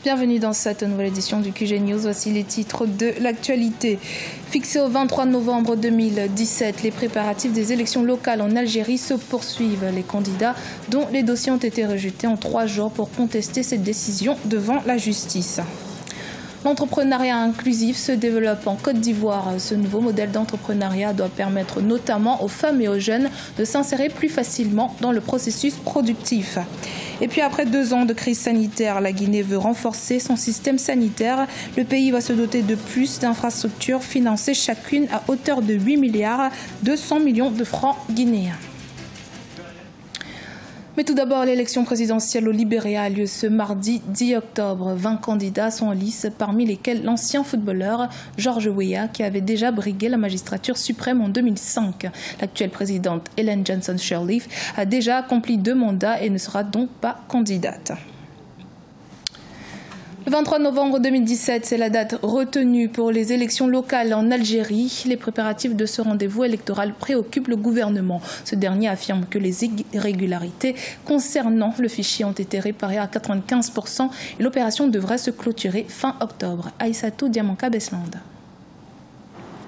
Bienvenue dans cette nouvelle édition du QG News. Voici les titres de l'actualité. Fixés au 23 novembre 2017, les préparatifs des élections locales en Algérie se poursuivent. Les candidats dont les dossiers ont été rejetés en 3 jours pour contester cette décision devant la justice. L'entrepreneuriat inclusif se développe en Côte d'Ivoire. Ce nouveau modèle d'entrepreneuriat doit permettre notamment aux femmes et aux jeunes de s'insérer plus facilement dans le processus productif. Et puis après 2 ans de crise sanitaire, la Guinée veut renforcer son système sanitaire. Le pays va se doter de plus d'infrastructures financées chacune à hauteur de 8 milliards 200 millions de francs guinéens. Mais tout d'abord, l'élection présidentielle au Libéria a lieu ce mardi 10 octobre. 20 candidats sont en lice, parmi lesquels l'ancien footballeur George Weah, qui avait déjà brigué la magistrature suprême en 2005. L'actuelle présidente Ellen Johnson Sirleaf a déjà accompli 2 mandats et ne sera donc pas candidate. Le 23 novembre 2017, c'est la date retenue pour les élections locales en Algérie. Les préparatifs de ce rendez-vous électoral préoccupent le gouvernement. Ce dernier affirme que les irrégularités concernant le fichier ont été réparées à 95% et l'opération devrait se clôturer fin octobre. Aïssatou Diamanka-Besland.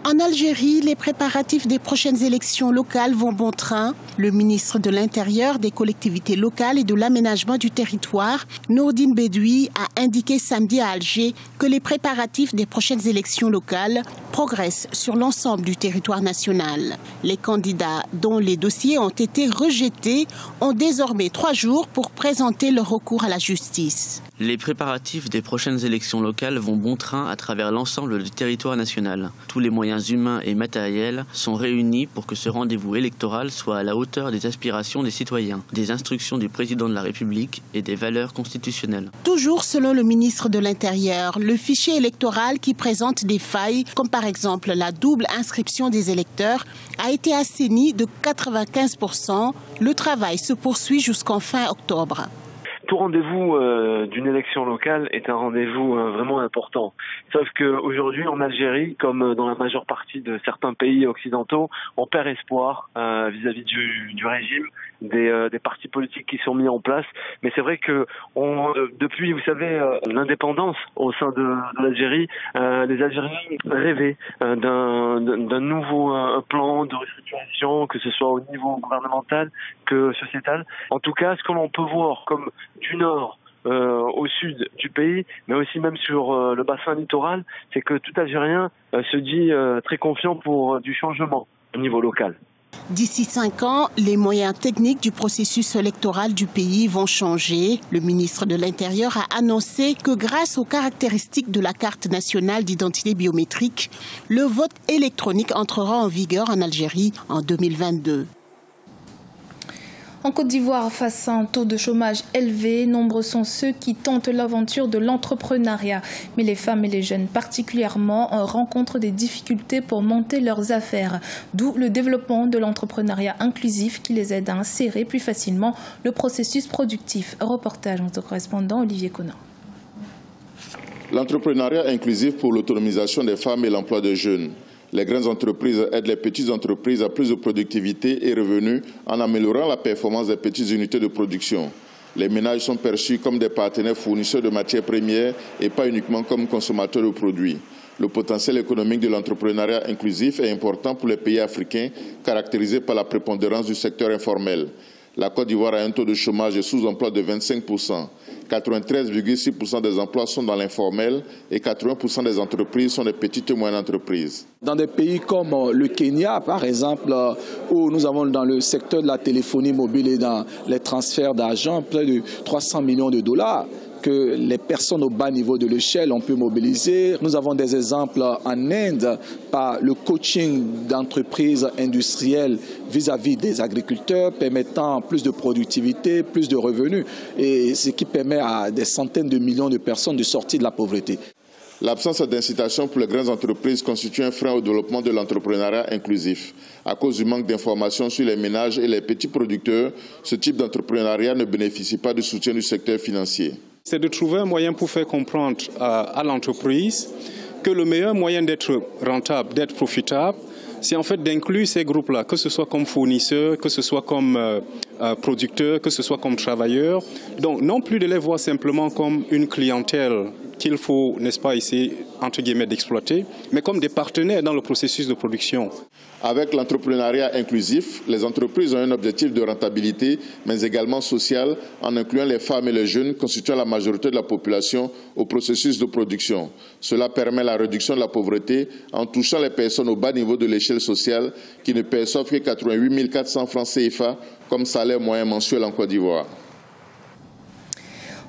En Algérie, les préparatifs des prochaines élections locales vont bon train. Le ministre de l'Intérieur, des collectivités locales et de l'aménagement du territoire, Nourdine Bedoui, a indiqué samedi à Alger que les préparatifs des prochaines élections locales progressent sur l'ensemble du territoire national. Les candidats dont les dossiers ont été rejetés ont désormais 3 jours pour présenter leur recours à la justice. Les préparatifs des prochaines élections locales vont bon train à travers l'ensemble du territoire national. Tous les moyens humains et matériels sont réunis pour que ce rendez-vous électoral soit à la hauteur des aspirations des citoyens, des instructions du président de la République et des valeurs constitutionnelles. Toujours selon le ministre de l'Intérieur, le fichier électoral qui présente des failles, comme par exemple la double inscription des électeurs, a été assaini de 95%. Le travail se poursuit jusqu'en fin octobre. Tout rendez-vous d'une élection locale est un rendez-vous vraiment important. Sauf qu'aujourd'hui, en Algérie, comme dans la majeure partie de certains pays occidentaux, on perd espoir vis-à-vis du régime, des partis politiques qui sont mis en place. Mais c'est vrai que depuis, vous savez, l'indépendance au sein de l'Algérie, les Algériens rêvaient d'un nouveau plan de restructuration, que ce soit au niveau gouvernemental que sociétal. En tout cas, ce que l'on peut voir comme du nord au sud du pays, mais aussi même sur le bassin littoral, c'est que tout Algérien se dit très confiant pour du changement au niveau local. D'ici 5 ans, les moyens techniques du processus électoral du pays vont changer. Le ministre de l'Intérieur a annoncé que grâce aux caractéristiques de la carte nationale d'identité biométrique, le vote électronique entrera en vigueur en Algérie en 2022. En Côte d'Ivoire, face à un taux de chômage élevé, nombreux sont ceux qui tentent l'aventure de l'entrepreneuriat. Mais les femmes et les jeunes particulièrement rencontrent des difficultés pour monter leurs affaires. D'où le développement de l'entrepreneuriat inclusif qui les aide à insérer plus facilement le processus productif. Reportage de notre correspondant Olivier Conan. L'entrepreneuriat inclusif pour l'autonomisation des femmes et l'emploi de jeunes. Les grandes entreprises aident les petites entreprises à plus de productivité et revenus en améliorant la performance des petites unités de production. Les ménages sont perçus comme des partenaires fournisseurs de matières premières et pas uniquement comme consommateurs de produits. Le potentiel économique de l'entrepreneuriat inclusif est important pour les pays africains caractérisés par la prépondérance du secteur informel. La Côte d'Ivoire a un taux de chômage et sous-emploi de 25%. 93,6% des emplois sont dans l'informel et 80% des entreprises sont des petites et moyennes entreprises. Dans des pays comme le Kenya, par exemple, où nous avons dans le secteur de la téléphonie mobile et dans les transferts d'argent près de 300 millions de dollars, que les personnes au bas niveau de l'échelle ont pu mobiliser. Nous avons des exemples en Inde par le coaching d'entreprises industrielles vis-à-vis des agriculteurs permettant plus de productivité, plus de revenus et ce qui permet à des centaines de millions de personnes de sortir de la pauvreté. L'absence d'incitation pour les grandes entreprises constitue un frein au développement de l'entrepreneuriat inclusif. À cause du manque d'informations sur les ménages et les petits producteurs, ce type d'entrepreneuriat ne bénéficie pas du soutien du secteur financier. C'est de trouver un moyen pour faire comprendre à l'entreprise que le meilleur moyen d'être rentable, d'être profitable, c'est en fait d'inclure ces groupes-là, que ce soit comme fournisseurs, que ce soit comme producteurs, que ce soit comme travailleurs. Donc non plus de les voir simplement comme une clientèle qu'il faut, n'est-ce pas, essayer, entre guillemets, d'exploiter, mais comme des partenaires dans le processus de production. Avec l'entrepreneuriat inclusif, les entreprises ont un objectif de rentabilité, mais également social, en incluant les femmes et les jeunes constituant la majorité de la population au processus de production. Cela permet la réduction de la pauvreté en touchant les personnes au bas niveau de l'échelle sociale qui ne perçoivent que 88 400 francs CFA comme salaire moyen mensuel en Côte d'Ivoire.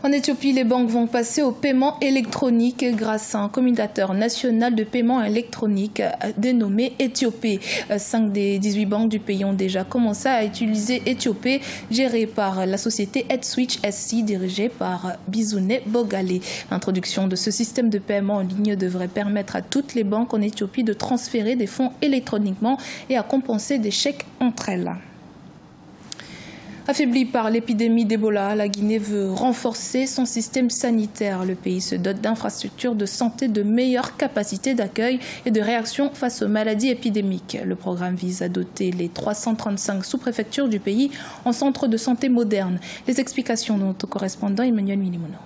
En Éthiopie, les banques vont passer au paiement électronique grâce à un communautaire national de paiement électronique dénommé Ethiopé. 5 des 18 banques du pays ont déjà commencé à utiliser Ethiopé, géré par la société EdSwitch SC, dirigée par Bizoune Bogale. L'introduction de ce système de paiement en ligne devrait permettre à toutes les banques en Éthiopie de transférer des fonds électroniquement et à compenser des chèques entre elles. Affaibli par l'épidémie d'Ebola, la Guinée veut renforcer son système sanitaire. Le pays se dote d'infrastructures de santé de meilleure capacité d'accueil et de réaction face aux maladies épidémiques. Le programme vise à doter les 335 sous-préfectures du pays en centres de santé modernes. Les explications de notre correspondant Emmanuel Milimono.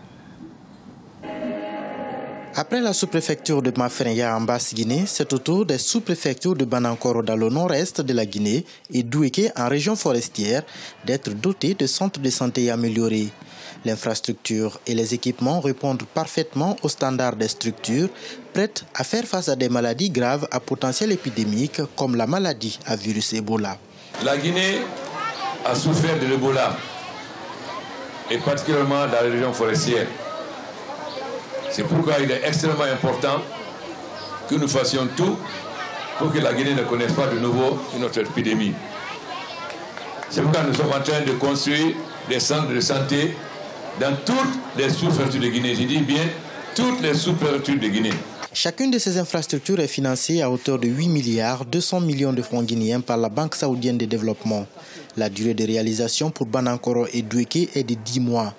Après la sous-préfecture de Mafrenya en Basse-Guinée, c'est au tour des sous-préfectures de Banankoro dans le nord-est de la Guinée et Douéké en région forestière d'être dotées de centres de santé améliorés. L'infrastructure et les équipements répondent parfaitement aux standards des structures prêtes à faire face à des maladies graves à potentiel épidémique comme la maladie à virus Ebola. La Guinée a souffert de l'Ebola et particulièrement dans la région forestière. C'est pourquoi il est extrêmement important que nous fassions tout pour que la Guinée ne connaisse pas de nouveau une autre épidémie. C'est pourquoi nous sommes en train de construire des centres de santé dans toutes les sous-préfectures de Guinée. Je dis bien toutes les sous-préfectures de Guinée. Chacune de ces infrastructures est financée à hauteur de 8 milliards 200 millions de francs guinéens par la Banque saoudienne de développement. La durée de réalisation pour Banankoro et Douéké est de 10 mois.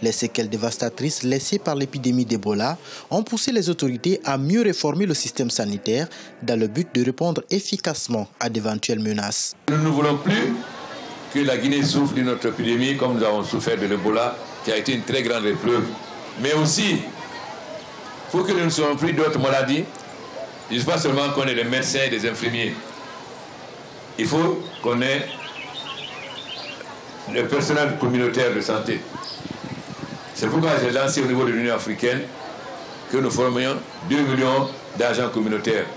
Les séquelles dévastatrices laissées par l'épidémie d'Ebola ont poussé les autorités à mieux réformer le système sanitaire dans le but de répondre efficacement à d'éventuelles menaces. Nous ne voulons plus que la Guinée souffre d'une autre épidémie comme nous avons souffert de l'Ebola, qui a été une très grande épreuve. Mais aussi, pour que nous ne soyons plus d'autres maladies, il ne faut pas seulement qu'on ait des médecins et des infirmiers. Il faut qu'on ait le personnel communautaire de santé. C'est pourquoi j'ai lancé au niveau de l'Union africaine que nous formions 2 millions d'agents communautaires.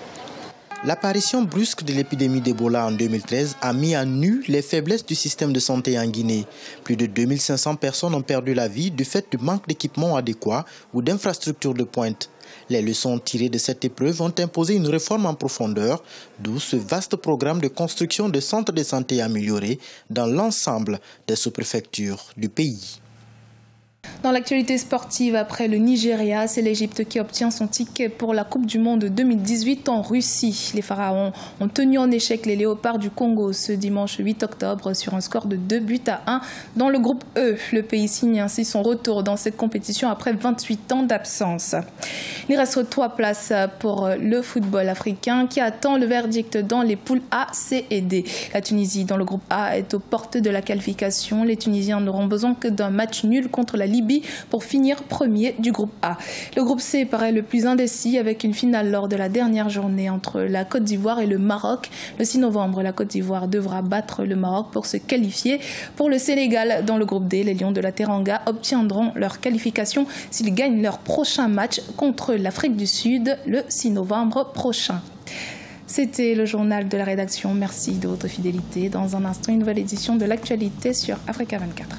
L'apparition brusque de l'épidémie d'Ebola en 2013 a mis à nu les faiblesses du système de santé en Guinée. Plus de 2500 personnes ont perdu la vie du fait du manque d'équipements adéquats ou d'infrastructures de pointe. Les leçons tirées de cette épreuve ont imposé une réforme en profondeur, d'où ce vaste programme de construction de centres de santé améliorés dans l'ensemble des sous-préfectures du pays. Dans l'actualité sportive, après le Nigeria, c'est l'Égypte qui obtient son ticket pour la Coupe du Monde 2018 en Russie. Les Pharaons ont tenu en échec les Léopards du Congo ce dimanche 8 octobre sur un score de 2-1 dans le groupe E. Le pays signe ainsi son retour dans cette compétition après 28 ans d'absence. Il reste 3 places pour le football africain qui attend le verdict dans les poules A, C et D. La Tunisie dans le groupe A est aux portes de la qualification. Les Tunisiens n'auront besoin que d'un match nul contre la Libye pour finir premier du groupe A. Le groupe C paraît le plus indécis avec une finale lors de la dernière journée entre la Côte d'Ivoire et le Maroc. Le 6 novembre, la Côte d'Ivoire devra battre le Maroc pour se qualifier. Pour le Sénégal, dans le groupe D, les Lions de la Teranga obtiendront leur qualification s'ils gagnent leur prochain match contre l'Afrique du Sud le 6 novembre prochain. C'était le journal de la rédaction. Merci de votre fidélité. Dans un instant, une nouvelle édition de l'actualité sur Africa 24.